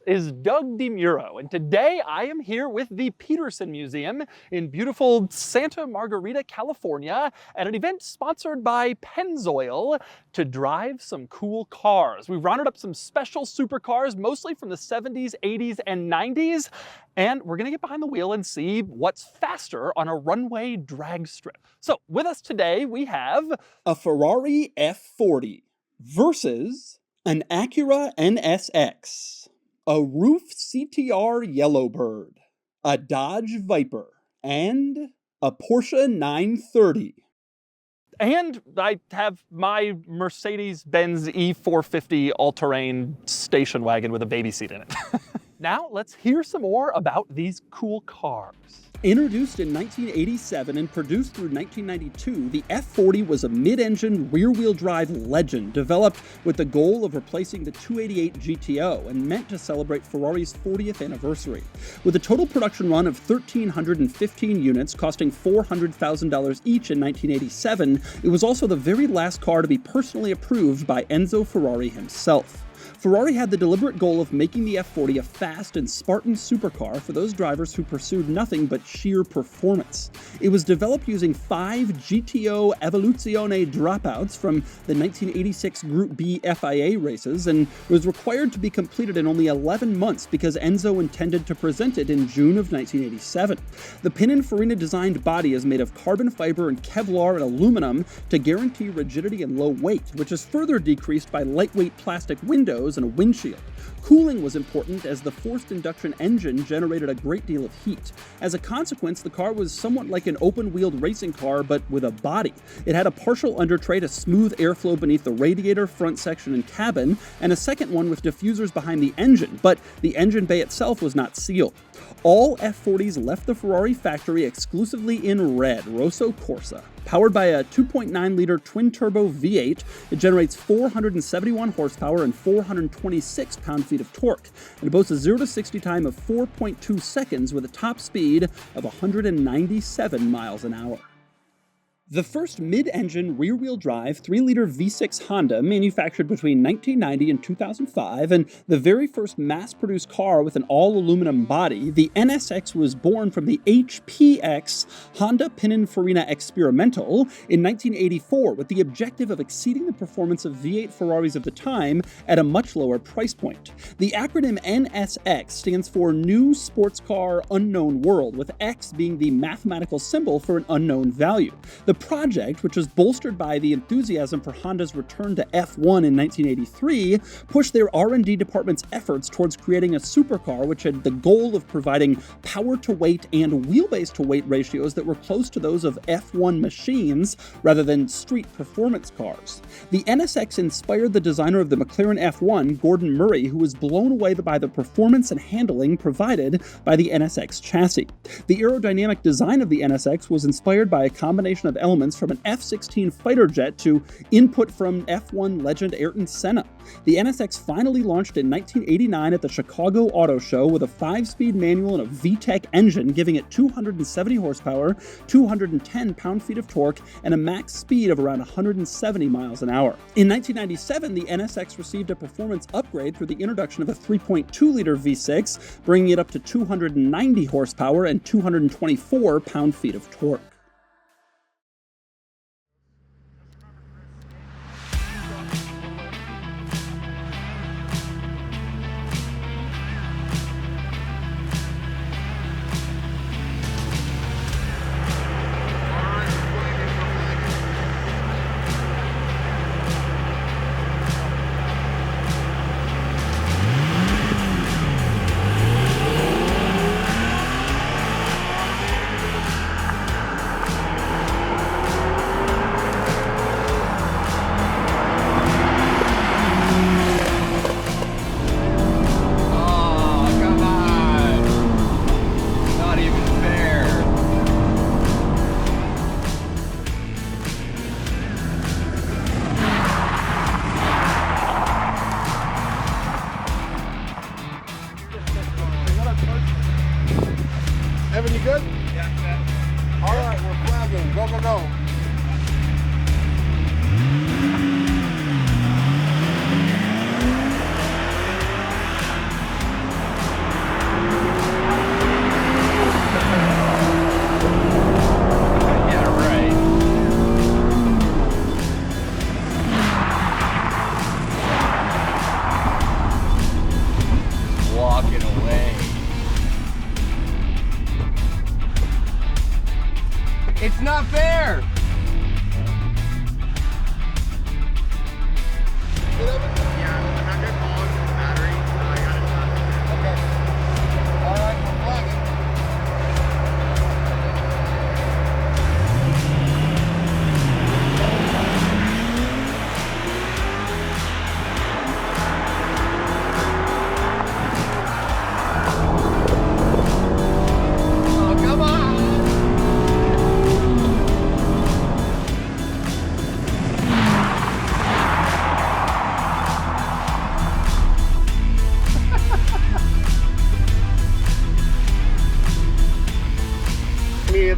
is Doug Demuro, and today I am here with the Peterson Museum in beautiful Santa Margarita, California, at an event sponsored by Pennzoil to drive some cool cars. We've rounded up some special supercars, mostly from the 70s, 80s, and 90s, and we're gonna get behind the wheel and see what's faster on a runway drag strip. So with us today, we have a Ferrari F40 versus an Acura NSX, a Ruf Yellowbird, a Dodge Viper, and a Porsche 930. And I have my Mercedes-Benz E450 all-terrain station wagon with a baby seat in it. Now let's hear some more about these cool cars. Introduced in 1987 and produced through 1992, the F40 was a mid-engine, rear-wheel drive legend developed with the goal of replacing the 288 GTO and meant to celebrate Ferrari's 40th anniversary. With a total production run of 1,315 units costing $400,000 each in 1987, it was also the very last car to be personally approved by Enzo Ferrari himself. Ferrari had the deliberate goal of making the F40 a fast and Spartan supercar for those drivers who pursued nothing but sheer performance. It was developed using 5 GTO Evoluzione dropouts from the 1986 Group B FIA races and was required to be completed in only 11 months because Enzo intended to present it in June of 1987. The Pininfarina-designed body is made of carbon fiber and Kevlar and aluminum to guarantee rigidity and low weight, which is further decreased by lightweight plastic windows and a windshield. Cooling was important as the forced induction engine generated a great deal of heat. As a consequence, the car was somewhat like an open-wheeled racing car, but with a body. It had a partial undertray to smooth airflow beneath the radiator, front section, and cabin, and a second one with diffusers behind the engine, but the engine bay itself was not sealed. All F40s left the Ferrari factory exclusively in red, Rosso Corsa. Powered by a 2.9-liter twin-turbo V8, it generates 471 horsepower and 426 pound-feet of torque, and boasts a 0-60 time of 4.2 seconds with a top speed of 197 miles an hour. The first mid-engine, rear-wheel drive 3-liter V6 Honda manufactured between 1990 and 2005, and the very first mass-produced car with an all-aluminum body, the NSX was born from the HPX Honda Pininfarina Experimental in 1984 with the objective of exceeding the performance of V8 Ferraris of the time at a much lower price point. The acronym NSX stands for New Sports Car Unknown World, with X being the mathematical symbol for an unknown value. The project, which was bolstered by the enthusiasm for Honda's return to F1 in 1983, pushed their R&D department's efforts towards creating a supercar which had the goal of providing power-to-weight and wheelbase-to-weight ratios that were close to those of F1 machines rather than street performance cars. The NSX inspired the designer of the McLaren F1, Gordon Murray, who was blown away by the performance and handling provided by the NSX chassis. The aerodynamic design of the NSX was inspired by a combination of elements from an F-16 fighter jet to input from F1 legend Ayrton Senna. The NSX finally launched in 1989 at the Chicago Auto Show with a 5-speed manual and a VTEC engine, giving it 270 horsepower, 210 pound-feet of torque, and a max speed of around 170 miles an hour. In 1997, the NSX received a performance upgrade through the introduction of a 3.2-liter V6, bringing it up to 290 horsepower and 224 pound-feet of torque. Evan, you good? Yeah. All right, we're flagging. Go, go, go.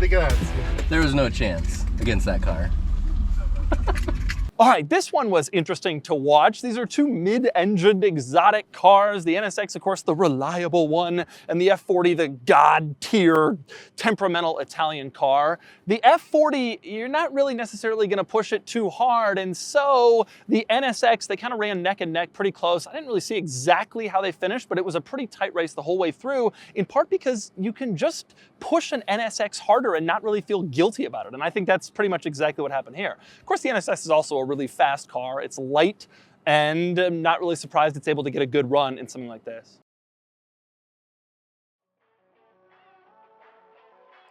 pretty good. There was no chance against that car. All right, this one was interesting to watch. These are two mid-engined exotic cars. The NSX, of course, the reliable one, and the F40, the god-tier temperamental Italian car. The F40, you're not really necessarily gonna push it too hard, and so the NSX, they kind of ran neck and neck pretty close. I didn't really see exactly how they finished, but it was a pretty tight race the whole way through, in part because you can just push an NSX harder and not really feel guilty about it, and I think that's pretty much exactly what happened here. Of course, the NSX is also a really fast car. It's light, and I'm not really surprised it's able to get a good run in something like this.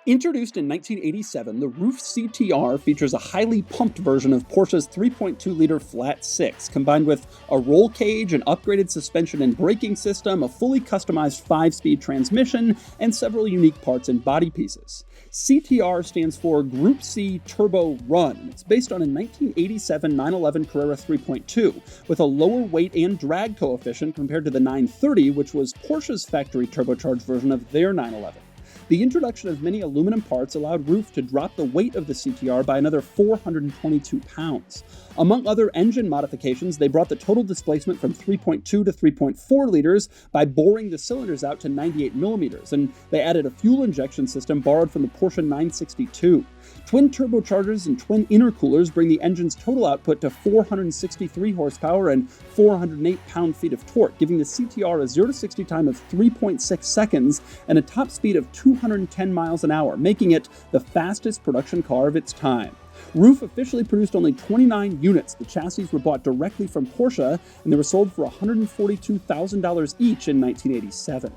Introduced in 1987, the Ruf CTR features a highly pumped version of Porsche's 3.2-liter flat six, combined with a roll cage, an upgraded suspension and braking system, a fully customized 5-speed transmission, and several unique parts and body pieces. CTR stands for Group C Turbo Run. It's based on a 1987 911 Carrera 3.2, with a lower weight and drag coefficient compared to the 930, which was Porsche's factory turbocharged version of their 911. The introduction of many aluminum parts allowed Ruf to drop the weight of the CTR by another 422 pounds. Among other engine modifications, they brought the total displacement from 3.2 to 3.4 liters by boring the cylinders out to 98 millimeters, and they added a fuel injection system borrowed from the Porsche 962. Twin turbochargers and twin intercoolers bring the engine's total output to 463 horsepower and 408 pound-feet of torque, giving the CTR a 0-60 time of 3.6 seconds and a top speed of 210 miles an hour, making it the fastest production car of its time. Ruf officially produced only 29 units. The chassis were bought directly from Porsche, and they were sold for $142,000 each in 1987.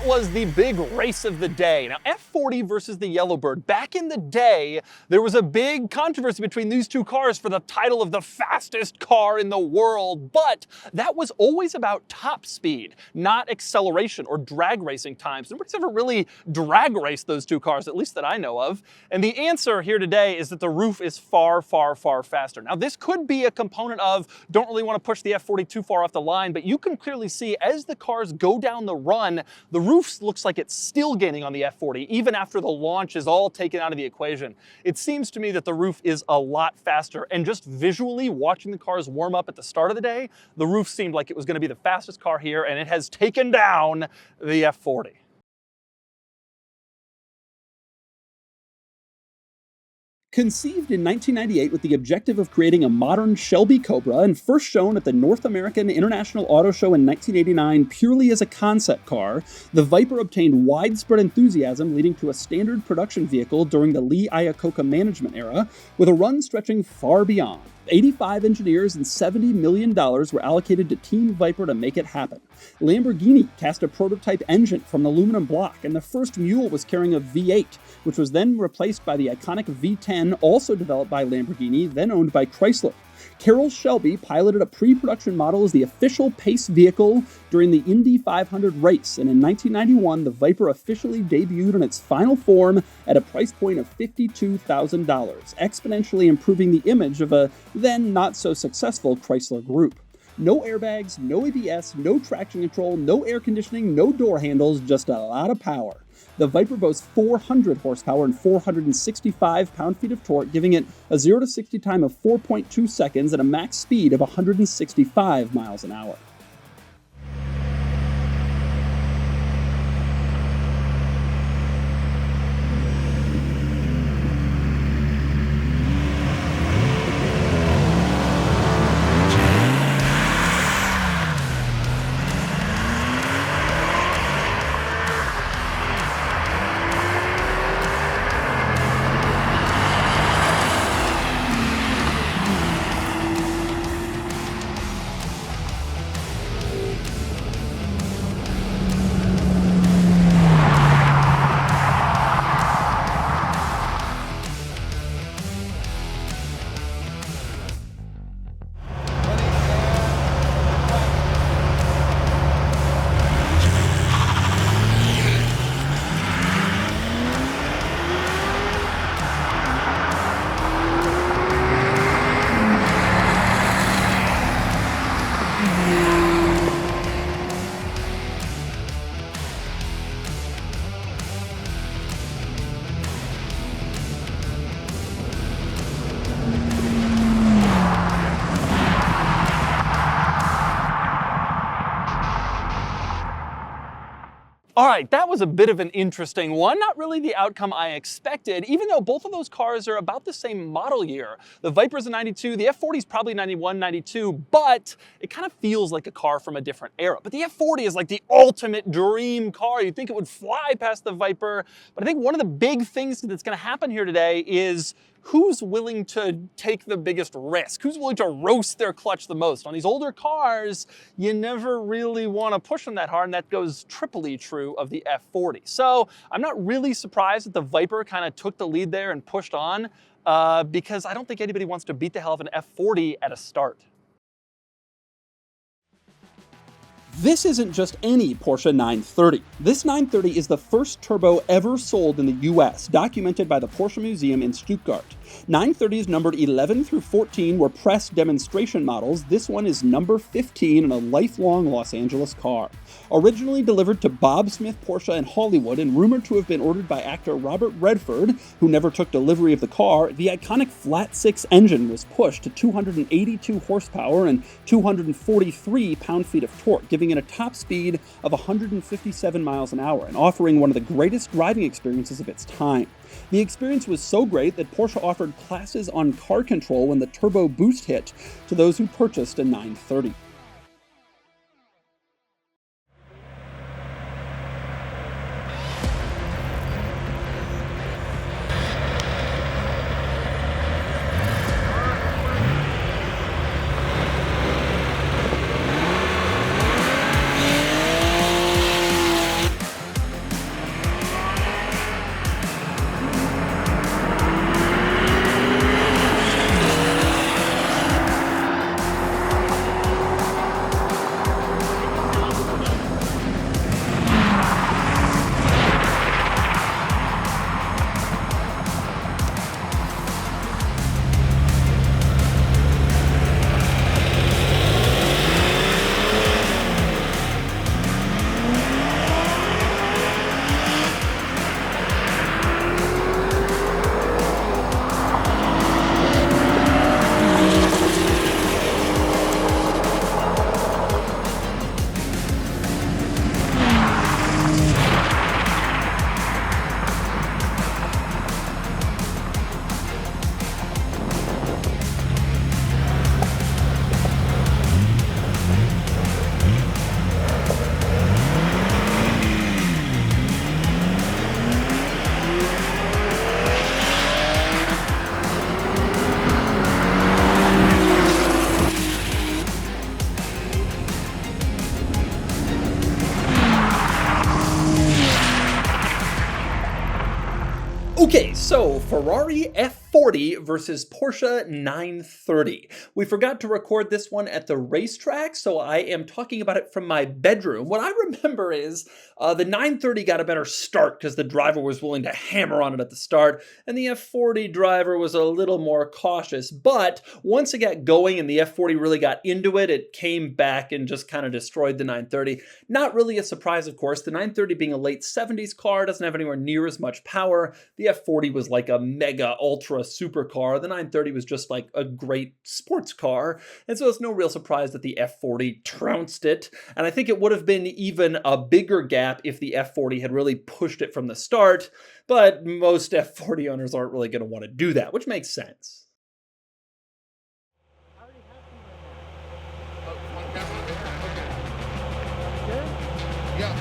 Was the big race of the day. Now, F40 versus the Yellowbird. Back in the day, there was a big controversy between these two cars for the title of the fastest car in the world, but that was always about top speed, not acceleration or drag racing times. Nobody's ever really drag raced those two cars, at least that I know of. And the answer here today is that the Ruf is far, far, far faster. Now, this could be a component of don't really want to push the F40 too far off the line, but you can clearly see as the cars go down the run, the roof looks like it's still gaining on the F40, even after the launch is all taken out of the equation. It seems to me that the roof is a lot faster, and just visually watching the cars warm up at the start of the day, the roof seemed like it was going to be the fastest car here, and it has taken down the F40. Conceived in 1998 with the objective of creating a modern Shelby Cobra and first shown at the North American International Auto Show in 1989 purely as a concept car, the Viper obtained widespread enthusiasm, leading to a standard production vehicle during the Lee Iacocca management era, with a run stretching far beyond. 85 engineers and $70 million were allocated to Team Viper to make it happen. Lamborghini cast a prototype engine from an aluminum block, and the first mule was carrying a V8, which was then replaced by the iconic V10, also developed by Lamborghini, then owned by Chrysler. Carroll Shelby piloted a pre-production model as the official pace vehicle during the Indy 500 race, and in 1991, the Viper officially debuted in its final form at a price point of $52,000, exponentially improving the image of a then not-so-successful Chrysler group. No airbags, no ABS, no traction control, no air conditioning, no door handles, just a lot of power. The Viper boasts 400 horsepower and 465 pound-feet of torque, giving it a 0 to 60 time of 4.2 seconds and a max speed of 165 miles an hour. All right, that was a bit of an interesting one. Not really the outcome I expected, even though both of those cars are about the same model year. The Viper's a 92, the F40 is probably 91, 92, but it kind of feels like a car from a different era. But the F40 is like the ultimate dream car. You'd think it would fly past the Viper, but I think one of the big things that's gonna happen here today is who's willing to take the biggest risk? Who's willing to roast their clutch the most? On these older cars, you never really want to push them that hard, and that goes triply true of the F40. So I'm not really surprised that the Viper kind of took the lead there and pushed on, because I don't think anybody wants to beat the hell of an F40 at a start. This isn't just any Porsche 930. This 930 is the first turbo ever sold in the US, documented by the Porsche Museum in Stuttgart. 930s numbered 11 through 14 were press demonstration models. This one is number 15 in a lifelong Los Angeles car. Originally delivered to Bob Smith Porsche in Hollywood and rumored to have been ordered by actor Robert Redford, who never took delivery of the car, the iconic flat-six engine was pushed to 282 horsepower and 243 pound-feet of torque, giving it a top speed of 157 miles an hour and offering one of the greatest driving experiences of its time. The experience was so great that Porsche offered classes on car control when the turbo boost hit to those who purchased a 930. Okay, so Ferrari F40 versus Porsche 930. We forgot to record this one at the racetrack, so I am talking about it from my bedroom. What I remember is the 930 got a better start because the driver was willing to hammer on it at the start, and the F40 driver was a little more cautious. But once it got going and the F40 really got into it, it came back and just kind of destroyed the 930. Not really a surprise, of course. The 930 being a late 70s car doesn't have anywhere near as much power. The F40 was like a mega ultra supercar. The 930 was just like a great sports car. And so it's no real surprise that the F40 trounced it. And I think it would have been even a bigger gap if the F40 had really pushed it from the start. But most F40 owners aren't really going to want to do that, which makes sense. Yeah.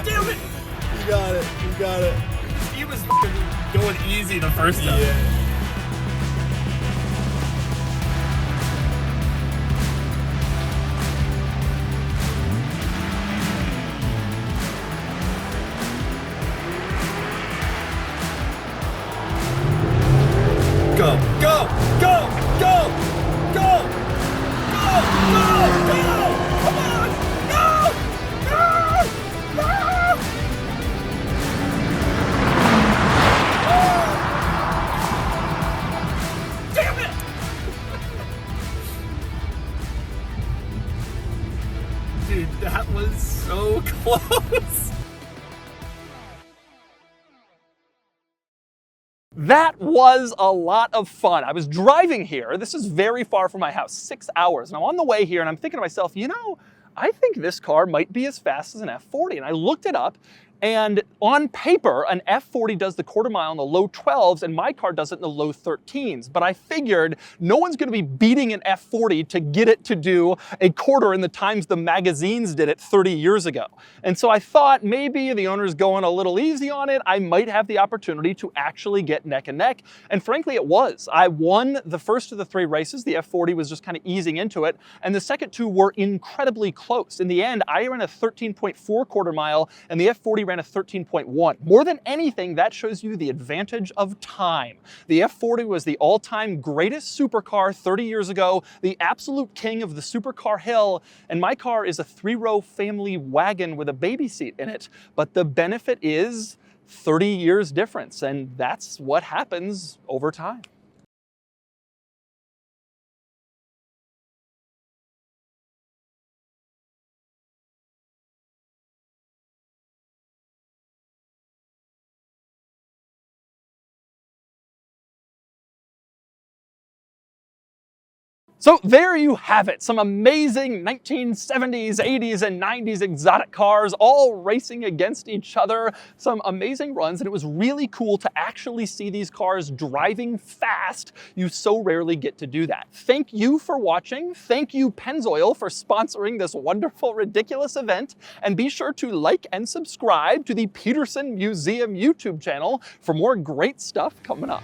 Damn it! You got it. You got it. He was going easy the first time. Yeah. Go, go, go, go, go, go, go, go! Come on! No! No! No! Oh! Damn it! Dude, that was so close. That was a lot of fun. I was driving here. This is very far from my house, 6 hours. And I'm on the way here and I'm thinking to myself, you know, I think this car might be as fast as an F40. And I looked it up. And on paper, an F40 does the quarter mile in the low 12s and my car does it in the low 13s. But I figured no one's gonna be beating an F40 to get it to do a quarter in the times the magazines did it 30 years ago. And so I thought maybe the owner's going a little easy on it. I might have the opportunity to actually get neck and neck. And frankly, it was. I won the first of the 3 races. The F40 was just kind of easing into it. And the second 2 were incredibly close. In the end, I ran a 13.4 quarter mile and the F40 ran a 13.1. More than anything, that shows you the advantage of time. The F40 was the all-time greatest supercar 30 years ago, the absolute king of the supercar hill, and my car is a 3-row family wagon with a baby seat in it. But the benefit is 30 years difference, and that's what happens over time. So there you have it, some amazing 1970s, 80s, and 90s exotic cars all racing against each other, some amazing runs, and it was really cool to actually see these cars driving fast. You so rarely get to do that. Thank you for watching. Thank you, Pennzoil, for sponsoring this wonderful, ridiculous event, and be sure to like and subscribe to the Peterson Museum YouTube channel for more great stuff coming up.